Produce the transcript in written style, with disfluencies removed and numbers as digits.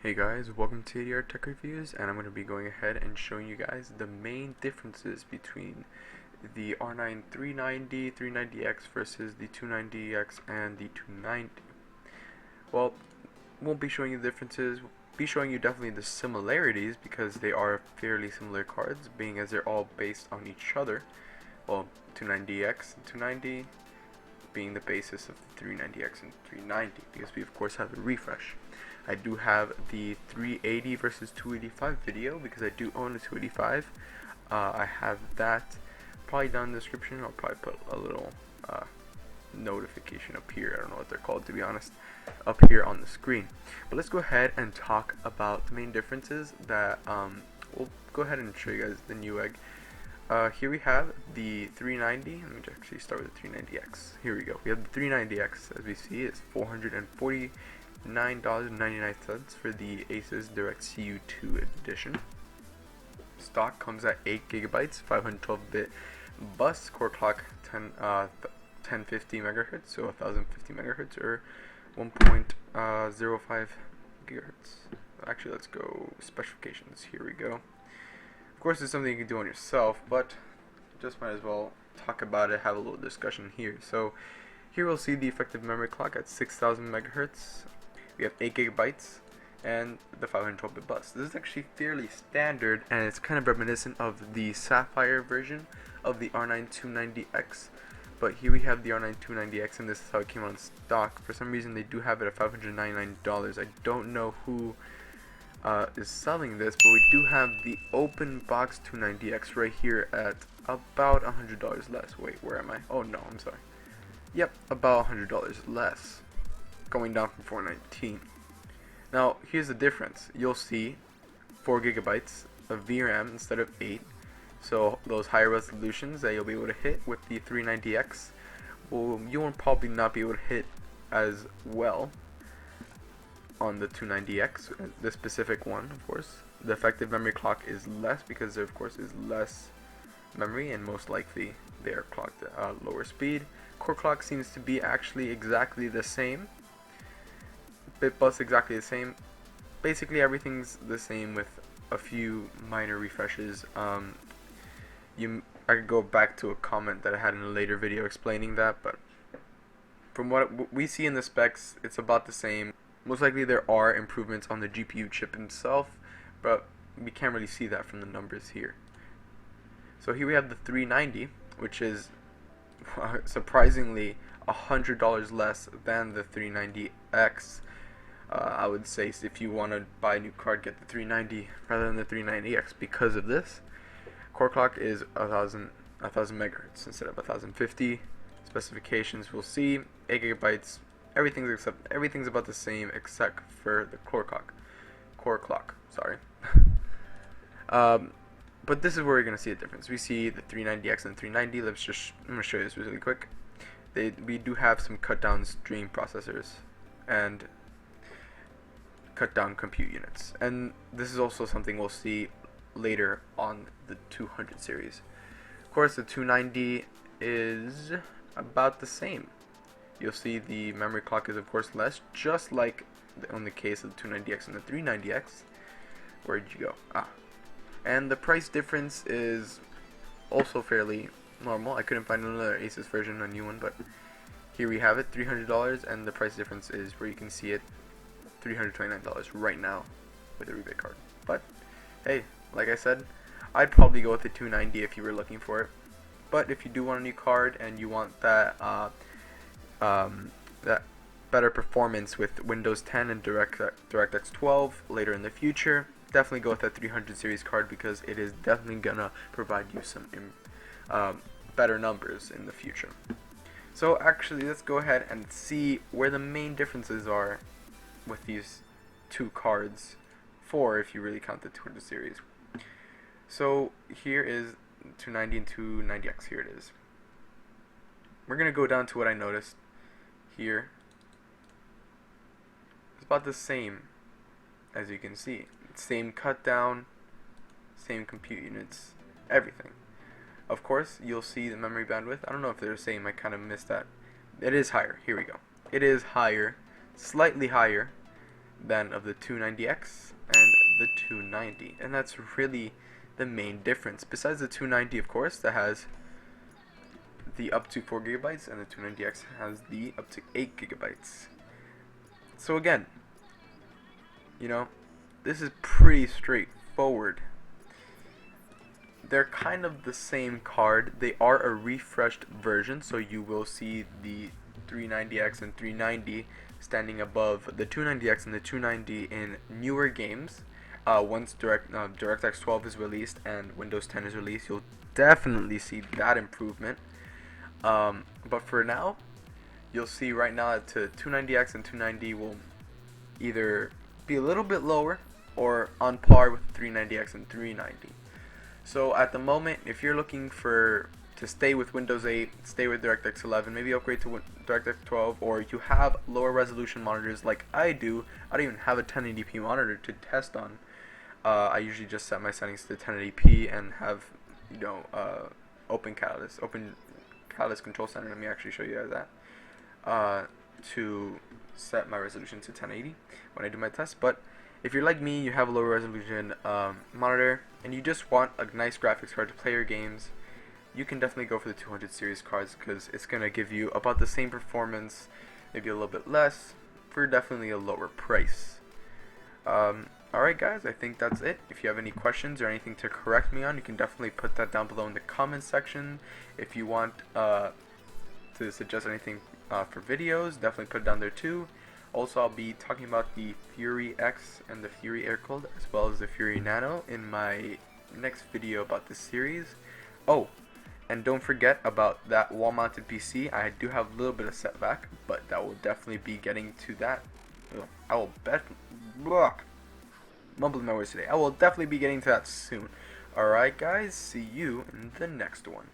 Hey guys, welcome to ADR Tech Reviews, and I'm going to be going ahead and showing you guys the main differences between the R9 390, 390X versus the 290X and the 290. Well, won't be showing you the differences, be showing you definitely the similarities because they are fairly similar cards, being as they're all based on each other. Well, 290X and 290 being the basis of the 390X and 390 because we of course have a refresh. I do have the 380 versus 285 video because I do own a 285. I have that probably down in the description. I'll probably put a little notification up here. I don't know what they're called, to be honest, up here on the screen. But let's go ahead and talk about the main differences that we'll go ahead and show you guys the new egg. Here we have the 390. Let me actually start with the 390X. Here we go. We have the 390X. As we see, it's $449.99 for the Asus Direct CU2 edition. Stock comes at 8 gigabytes, 512-bit bus, core clock 1050 megahertz, so 1050 megahertz or 1.05 gigahertz. Actually, let's go specifications. Here we go. Of course, it's something you can do on yourself, but just might as well talk about it, have a little discussion here. So here we'll see the effective memory clock at 6000 megahertz. We have 8 gigabytes and the 512-bit bus. This is actually fairly standard, and it's kind of reminiscent of the Sapphire version of the R9 290X. But here we have the R9 290X, and this is how it came on stock. For some reason, they do have it at $599. I don't know who is selling this, but we do have the open box 290X right here at about $100 less. Wait, where am I? Oh no, I'm sorry. Yep, about $100 less, going down from $419. Now here's the difference. You'll see 4 gigabytes of VRAM instead of 8. So those higher resolutions that you'll be able to hit with the 390X, well, you will probably not be able to hit as well on the 290X, the specific one, of course. The effective memory clock is less because there, of course, is less memory, and most likely they are clocked at lower speed. Core clock seems to be actually exactly the same. Bit bus exactly the same. Basically, everything's the same with a few minor refreshes. I could go back to a comment that I had in a later video explaining that, but from what we see in the specs, it's about the same. Most likely there are improvements on the GPU chip itself, but we can't really see that from the numbers here. So here we have the 390, which is surprisingly $100 less than the 390X. I would say if you want to buy a new card, get the 390 rather than the 390X because of this. Core clock is 1000 megahertz instead of 1050. Specifications we'll see 8 gigabytes. Everything's about the same except for the core clock. Sorry. But this is where we're gonna see the difference. We see the 390X and 390. I'm gonna show you this really quick. We do have some cut down stream processors and cut down compute units, and this is also something we'll see later on the 200 series. Of course, the 290 is about the same. You'll see the memory clock is of course less, just like in the case of the 290X and the 390X. Where'd you go? And the price difference is also fairly normal. I couldn't find another Asus version, a new one, but here we have it, $300, and the price difference is where you can see it, $329 right now with a rebate card. But hey, like I said, I'd probably go with the 290 if you were looking for it. But if you do want a new card and you want that that better performance with Windows 10 and DirectX 12 later in the future, definitely go with that 300 series card because it is definitely gonna provide you some better numbers in the future. So actually, let's go ahead and see where the main differences are with these two cards, four if you really count the 200 series. So here is 290 and 290X. Here it is. We're gonna go down to what I noticed here. It's about the same, as you can see. Same cut down, same compute units, everything. Of course, you'll see the memory bandwidth. I don't know if they're the same. I kind of missed that. It is higher. Here we go. It is higher, slightly higher than of the 290X and the 290, and that's really the main difference. Besides the 290, of course, that has the up to 4 gigabytes, and the 290X has the up to 8 gigabytes. So again, you know, this is pretty straightforward. They're kind of the same card. They are a refreshed version, so you will see the 390X and 390 standing above the 290X and the 290 in newer games. Once DirectX 12 is released and Windows 10 is released, you'll definitely see that improvement. But for now, you'll see right now that 290X and 290 will either be a little bit lower or on par with 390X and 390. So at the moment, if you're looking to stay with Windows 8, stay with DirectX 11, maybe upgrade to DirectX 12, or you have lower resolution monitors like I do. I don't even have a 1080p monitor to test on. I usually just set my settings to 1080p and have, open Catalyst Control Center. Let me actually show you guys that to set my resolution to 1080 when I do my test. But if you're like me, you have a lower resolution monitor, and you just want a nice graphics card to play your games, you can definitely go for the 200 series cards, because it's going to give you about the same performance, maybe a little bit less, for definitely a lower price. Alright guys, I think that's it. If you have any questions or anything to correct me on, you can definitely put that down below in the comments section. If you want to suggest anything for videos, definitely put it down there too. Also, I'll be talking about the Fury X and the Fury Air Cooled, as well as the Fury Nano in my next video about this series. Oh, and don't forget about that wall-mounted PC. I do have a little bit of setback, but that will definitely be getting to that. I will bet. Mumbling my words today. I will definitely be getting to that soon. Alright guys, see you in the next one.